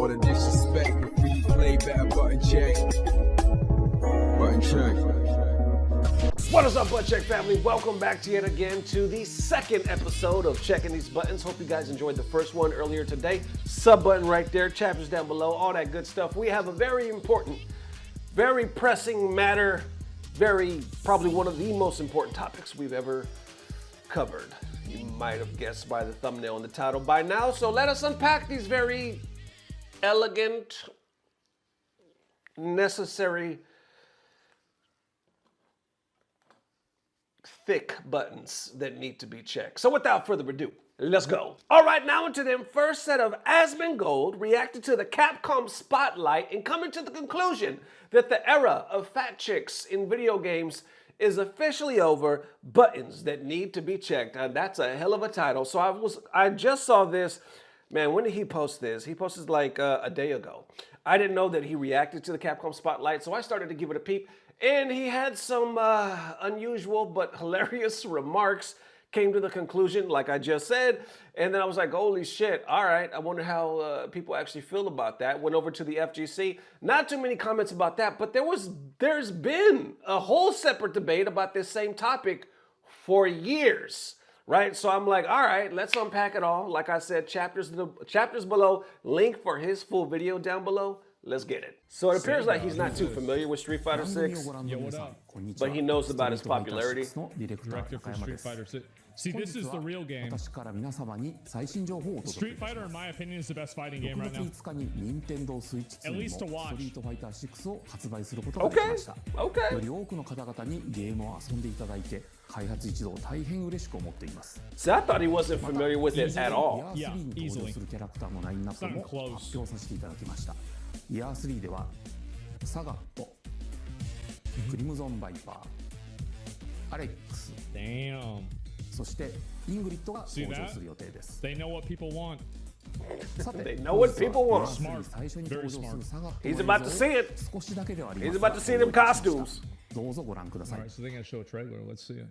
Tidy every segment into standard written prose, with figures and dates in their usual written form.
All the disrespect, graffiti play, bad button check. Button check. What is up, Butt Check family? Welcome back yet again to the second episode of Checking These Buttons. Hope you guys enjoyed the first one earlier today. Sub button right there, chapters down below, all that good stuff. We have a very important, very pressing matter, probably one of the most important topics we've ever covered. You might have guessed by the thumbnail and the title by now. So let us unpack these very elegant, necessary, thick buttons that need to be checked. So without further ado, let's go. All right, now into them first set of Asmongold reacted to the Capcom Spotlight and coming to the conclusion that the era of fat chicks in video games is officially over. Buttons that need to be checked. That's a hell of a title. So I just saw this. Man, when did he post this? He posted like a day ago. I didn't know that he reacted to the Capcom Spotlight, so I started to give it a peep. And he had some unusual but hilarious remarks. Came to the conclusion, like I just said, and then I was like, holy shit, all right, I wonder how people actually feel about that. Went over to the FGC. Not too many comments about that, but there's been a whole separate debate about this same topic for years, right? So I'm like, all right, let's unpack it all. Like I said, chapters below, link for his full video down below. Let's get it. So it appears like he's not too familiar with Street Fighter 6, but he knows about its popularity. Director for Street Fighter 6. See, this is the real game. Street Fighter, in my opinion, is the best fighting game right now. At least to watch. Okay. See, I thought he wasn't familiar with it at all. Yeah, easily. It's not even close. イヤー3ではサガット、クリムゾンバイパー、アレックス、そしてイングリッドが登場する予定です。They know what people want. さて、 They know what people want. 最初に登場するサガット He's about to see it. 少しだけではあります He's が about to see them costumes. どうぞご覧ください。 Alright, so they're gonna show a trailer. Let's see it.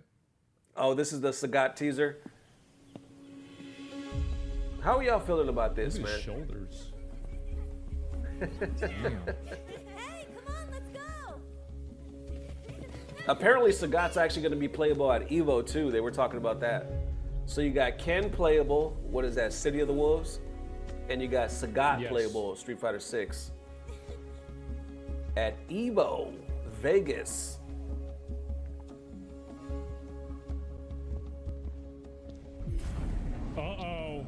Oh, this is the Sagat teaser. How are y'all feeling about this, Look at man? his shoulders. Hey, come on, let's go! Apparently, Sagat's actually going to be playable at Evo too. They were talking about that. So you got Ken playable. What is that? City of the Wolves, and you got Sagat playable. Street Fighter 6 at Evo Vegas. Uh-oh.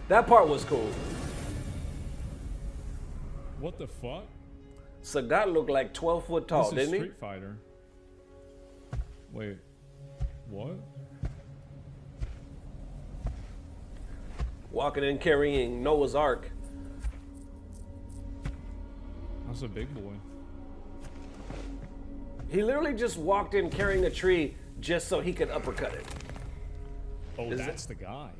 That part was cool. What the fuck? Sagat looked like 12 foot tall, This is didn't he? Street Fighter. Wait. What? Walking in carrying Noah's Ark. That's a big boy. He literally just walked in carrying a tree just so he could uppercut it. Oh, that's the guy.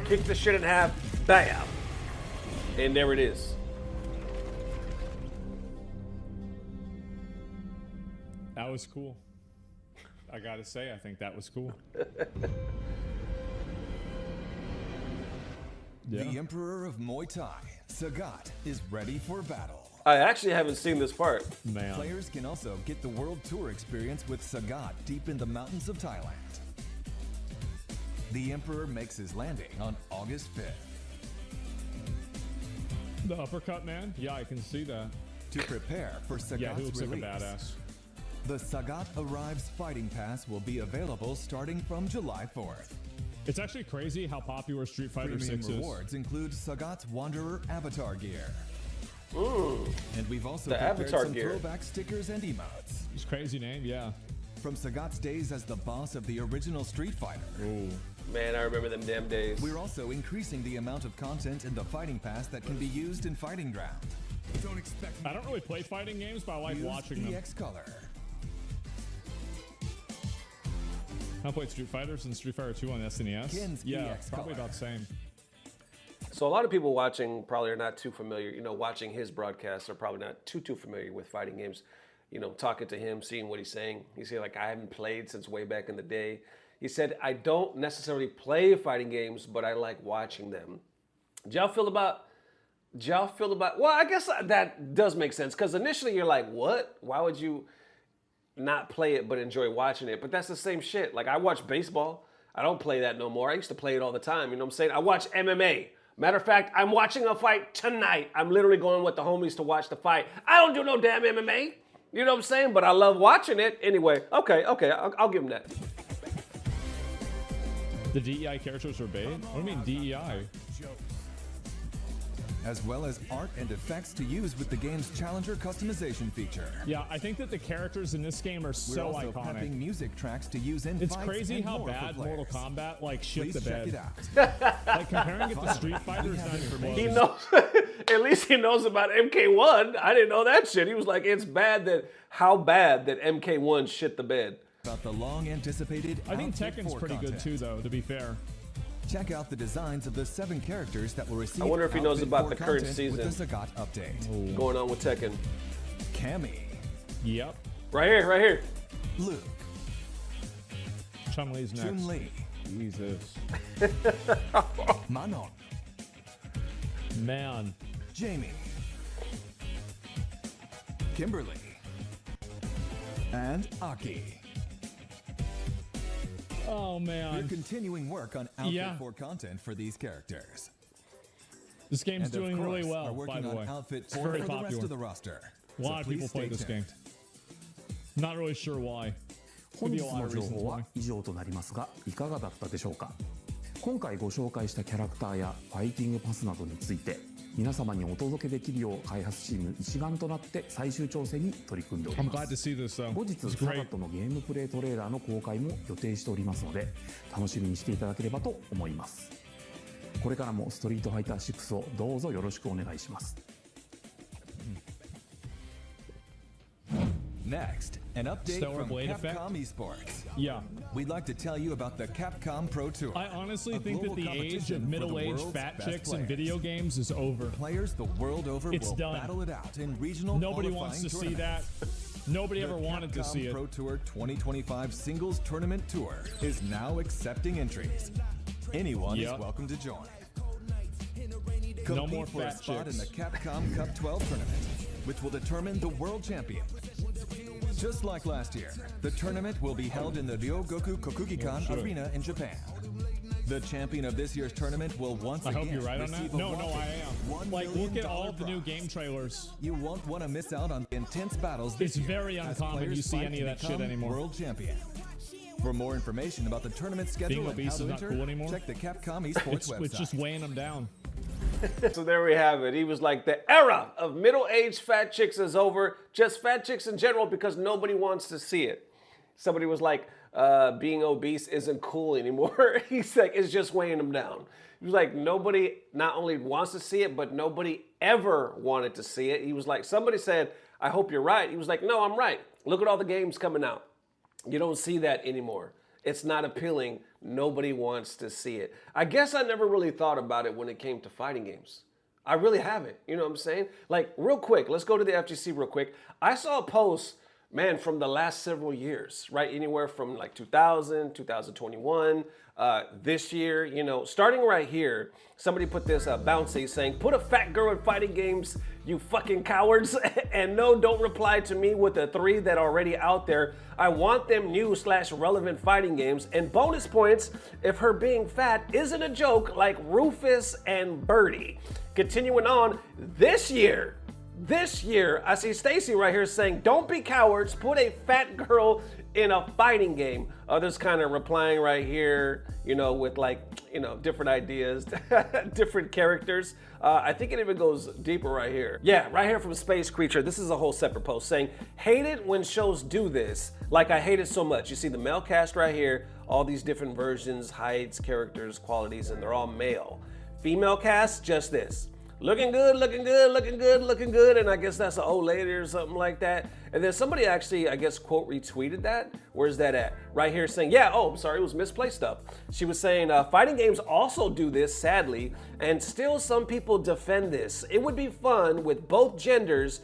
Kick the shit in half, bam. And there it is. That was cool. I gotta say, I think that was cool. The Emperor of Muay Thai, Sagat, is ready for battle. I actually haven't seen this part. Man. Players can also get the World Tour experience with Sagat deep in the mountains of Thailand. The Emperor makes his landing on August 5th. The uppercut man? Yeah, I can see that. To prepare for Sagat's Yeah, he looks release, like a badass. the Sagat Arrives Fighting Pass will be available starting from July 4th. It's actually crazy how popular Street Fighter Premium 6 is. rewards include Sagat's Wanderer avatar gear. Ooh. And we've also The prepared avatar some gear. throwback stickers and emotes. It's a crazy name, yeah. From Sagat's days as the boss of the original Street Fighter. Ooh. Man, I remember them damn days. We're also increasing the amount of content in the Fighting Pass that can be used in Fighting Ground. Don't expect I don't really play fighting games, but I like watching them. EX Color. I played Street Fighter since Street Fighter 2 on SNES. Ken's Yeah, EX probably color. about the same. So a lot of people watching probably are not too familiar, watching his broadcasts are probably not too familiar with fighting games. you know, talking to him, seeing what he's saying. He said, like, I haven't played since way back in the day. He said, I don't necessarily play fighting games, but I like watching them. Do y'all feel about, well, I guess that does make sense, because initially you're like, what? Why would you not play it but enjoy watching it? But that's the same shit. Like, I watch baseball. I don't play that no more. I used to play it all the time. You know what I'm saying? I watch MMA. Matter of fact, I'm watching a fight tonight. I'm literally going with the homies to watch the fight. I don't do no damn MMA. You know what I'm saying? But I love watching it. Anyway, okay, I'll give him that. The DEI characters are bait? What do you mean DEI? As well as art and effects to use with the game's Challenger customization feature. Yeah, I think that the characters in this game are so We're also iconic. prepping music tracks to use in It's fights crazy and how more bad for Mortal players. Kombat like shit Please the check bed. it out. Like comparing it to Street Fighter is not even close. He knows, at least he knows about MK1. I didn't know that shit. He was like, it's bad that, how bad that MK1 shit the bed. About the long-anticipated I think Outfit Tekken's 4 pretty good content. too, though, to be fair. Check out the designs of the 7 characters that will receive I wonder if he knows Outfit about 4 the current content with season. the Zagat update. Going on with Tekken. Cammy, Yep. Right here, right here. Luke, Chun-Li's next. Chun-Li, Jesus. Manon, Man. Jamie, Kimberly, and Aki. Oh, We're man. continuing work on Outfit Yeah. 4 content for these characters. This game's And of doing really course, well, are by working the on way. Outfit It's 4 very for the rest popular. of the roster. A lot of people play this game. Not really sure why. Could 本 be 日 a lot の of 情 reasons 報は why. 以上となりますが、いかがだったでしょうか。今回ご紹介したキャラクターやファイティングパスなどについて皆様にお届けできるよう開発チーム一丸となって最終調整に取り組んでおり I'm ま glad to す。 see this, though. 後日 It's サガ great. ットのゲームプレイトレーラーの公開も予定しておりますので楽しみにしていただければと思います。これからもストリートファイター6をどうぞよろしくお願いします。 Next, an update Stellar from Blade Capcom effect? Esports. Yeah. We'd like to tell you about the Capcom Pro Tour. I honestly a think that global the age competition of for the middle-aged world's fat best chicks in players. video games is over. Players the world over It's will done. battle it out in regional Nobody wants to see that. Nobody ever wanted to see The it. Capcom Pro Tour 2025 Singles Tournament Tour is now accepting entries. Anyone Yep. is welcome to join. No more Compete for a fat spot in the chicks. Capcom Cup 12 tournament, which will determine the world champion. Just like last year, the tournament will be held in the Ryogoku Kokugikan sure. Arena in Japan. The champion of this year's tournament will once I again hope you're right on receive that. a No, whopping I am. $1 Like, look million at all the new prize. game trailers. You won't want to miss out on the intense battles this It's year very as uncommon players you see fight any to of that shit become anymore. World champion. For more information about the tournament schedule and obese how to is not enter, cool anymore? check the Capcom Esports website. It's just weighing them down. So there we have it. He was like, the era of middle-aged fat chicks is over. Just fat chicks in general, because nobody wants to see it. Somebody was like, being obese isn't cool anymore. He's like, it's just weighing them down. He was like, nobody not only wants to see it, but nobody ever wanted to see it. He was like, somebody said, I hope you're right. He was like, no, I'm right. Look at all the games coming out. You don't see that anymore. It's not appealing. Nobody wants to see it. I guess I never really thought about it when it came to fighting games. I really haven't. You know what I'm saying? Like, real quick, let's go to the FGC real quick. I saw a post, man, from the last several years, right? Anywhere from like 2000, 2021, this year, you know, starting right here, somebody put this bouncy saying, put a fat girl in fighting games, you fucking cowards. And no, don't reply to me with the 3 that are already out there. I want them new/relevant fighting games. And bonus points if her being fat isn't a joke like Rufus and Birdie. Continuing on, this year, I see Stacy right here saying, don't be cowards, put a fat girl in a fighting game. Others kind of replying right here, you know, with like, you know, different ideas, different characters. I think it even goes deeper right here. Yeah, right here from Space Creature. This is a whole separate post saying, hate it when shows do this, like I hate it so much. You see the male cast right here, all these different versions, heights, characters, qualities, and they're all male. Female cast, just this. Looking good, looking good, looking good, looking good, and I guess that's an old lady or something like that. And then somebody actually, I guess, quote retweeted that. Where's that at? Right here saying, yeah, oh, I'm sorry, it was misplaced stuff. She was saying, fighting games also do this, sadly, and still some people defend this. It would be fun with both genders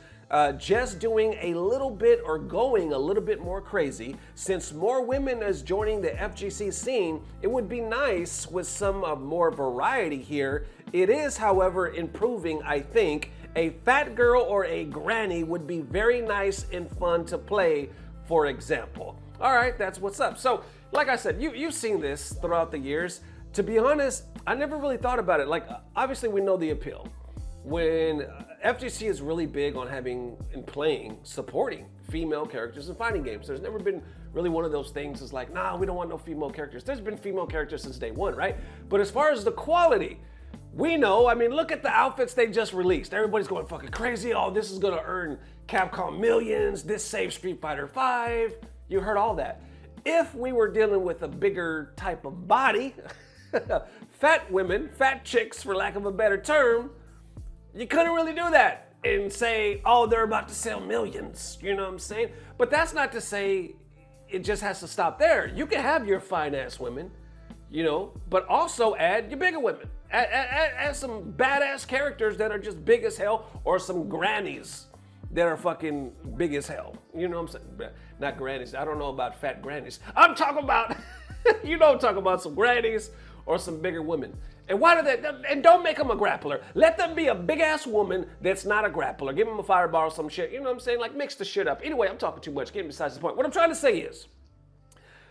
just doing a little bit or going a little bit more crazy. Since more women is joining the FGC scene, it would be nice with some more variety here. It is, however, improving, I think. A fat girl or a granny would be very nice and fun to play, for example. All right, that's what's up. So, like I said, you've seen this throughout the years. To be honest, I never really thought about it. Like, obviously we know the appeal. When FGC is really big on having and playing, supporting female characters in fighting games. There's never been really one of those things that's like, nah, we don't want no female characters. There's been female characters since day one, right? But as far as the quality, we know, I mean, look at the outfits they just released. Everybody's going fucking crazy. Oh, this is gonna earn Capcom millions. This saves Street Fighter V. You heard all that. If we were dealing with a bigger type of body, fat women, fat chicks, for lack of a better term, you couldn't really do that and say, oh, they're about to sell millions. You know what I'm saying? But that's not to say it just has to stop there. You can have your fine ass women, you know, but also add your bigger women. Add some badass characters that are just big as hell, or some grannies that are fucking big as hell. You know what I'm saying? Not grannies. I don't know about fat grannies. I'm talking about, you know, I'm talking about some grannies or some bigger women. And why do they, and don't make them a grappler. Let them be a big ass woman that's not a grappler. Give them a fireball or some shit. You know what I'm saying? Like, mix the shit up. Anyway, I'm talking too much. Getting besides the point. What I'm trying to say is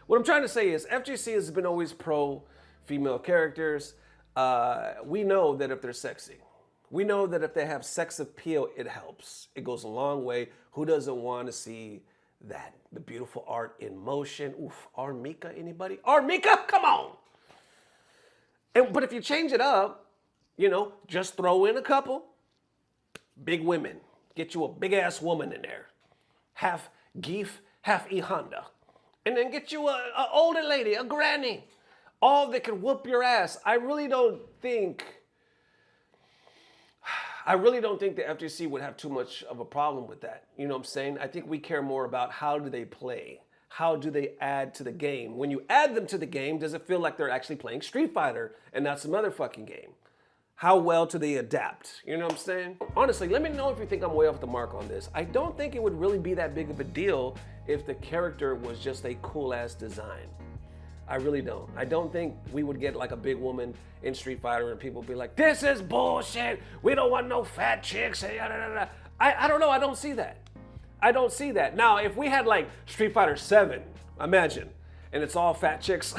FGC has been always pro female characters. We know that if they're sexy, we know that if they have sex appeal, it helps. It goes a long way. Who doesn't want to see that? The beautiful art in motion. Oof, Armika, anybody? Armika, come on. But if you change it up, you know, just throw in a couple big women. Get you a big ass woman in there. Half Geef, half E Honda. And then get you a older lady, a granny. All that can whoop your ass. I really don't think the FGC would have too much of a problem with that. You know what I'm saying? I think we care more about how do they play? How do they add to the game? When you add them to the game, does it feel like they're actually playing Street Fighter and not some other fucking game? How well do they adapt? You know what I'm saying? Honestly, let me know if you think I'm way off the mark on this. I don't think it would really be that big of a deal if the character was just a cool ass design. I really don't. I don't think we would get like a big woman in Street Fighter and people would be like, this is bullshit. We don't want no fat chicks. I don't know. I don't see that. I don't see that. Now, if we had like Street Fighter 7, imagine, and it's all fat chicks.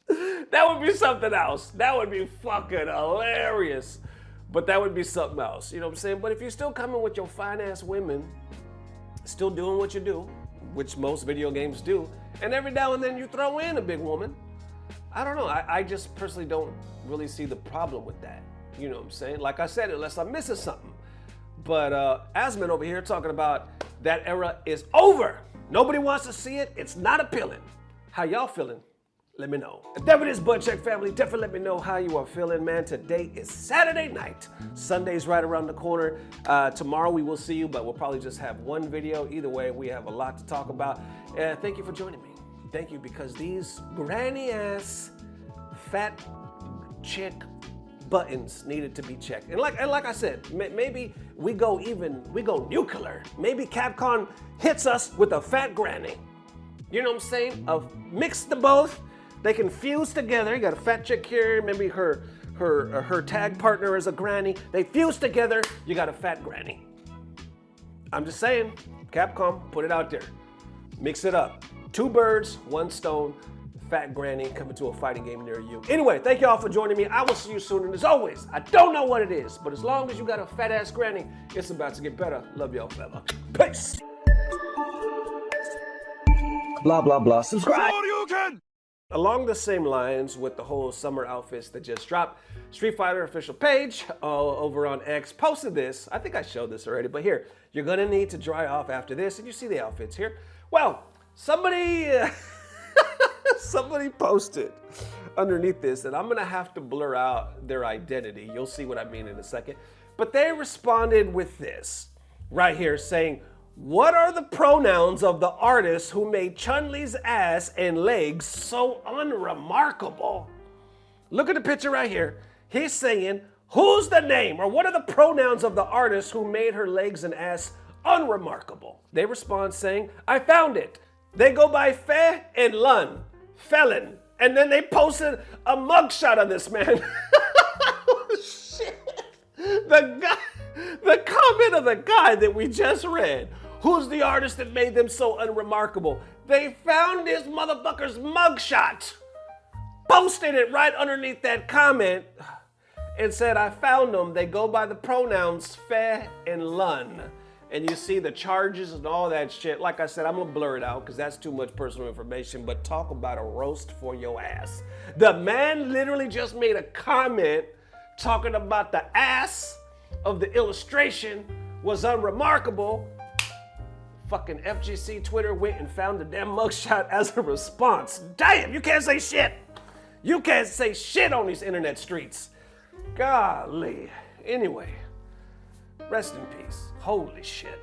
That would be something else. That would be fucking hilarious. But that would be something else. You know what I'm saying? But if you're still coming with your fine ass women, still doing what you do, which most video games do, and every now and then you throw in a big woman, I don't know. I just personally don't really see the problem with that. You know what I'm saying? Like I said, unless I'm missing something. But Asmon over here talking about that era is over. Nobody wants to see it. It's not appealing. How y'all feeling? Let me know. If that is Butt Check family, definitely let me know how you are feeling, man. Today is Saturday night. Sunday's right around the corner. Tomorrow we will see you, but we'll probably just have one video. Either way, we have a lot to talk about. Thank you for joining me. Thank you, because these granny ass fat chick buttons needed to be checked. And like I said, maybe we go nuclear. Maybe Capcom hits us with a fat granny. You know what I'm saying? Mix the both. They can fuse together. You got a fat chick here, maybe her tag partner is a granny. They fuse together, you got a fat granny. I'm just saying, Capcom, put it out there. Mix it up. 2 birds, 1 stone. Fat granny coming to a fighting game near you. Anyway, thank y'all for joining me. I will see you soon. And as always, I don't know what it is, but as long as you got a fat ass granny, it's about to get better. Love y'all, fella. Peace. Blah, blah, blah. Subscribe. Along the same lines with the whole summer outfits that just dropped, Street Fighter official page over on X posted this. I think I showed this already, but here, you're gonna need to dry off after this, and you see the outfits here. Well, somebody posted underneath this, and I'm gonna have to blur out their identity. You'll see what I mean in a second. But they responded with this right here saying, what are the pronouns of the artist who made Chun-Li's ass and legs so unremarkable? Look at the picture right here. He's saying, Who's the name or what are the pronouns of the artist who made her legs and ass unremarkable? They respond saying, I found it. They go by Fe and Lun, Felon. And then they posted a mugshot of this man. Oh, shit. The comment of the guy that we just read, who's the artist that made them so unremarkable? They found this motherfucker's mugshot, posted it right underneath that comment, and said, I found them. They go by the pronouns Fe and Lun. And you see the charges and all that shit. Like I said, I'm gonna blur it out because that's too much personal information, but talk about a roast for your ass. The man literally just made a comment talking about the ass of the illustration was unremarkable. Fucking FGC Twitter went and found the damn mugshot as a response. Damn, you can't say shit. You can't say shit on these internet streets. Golly. Anyway, rest in peace. Holy shit.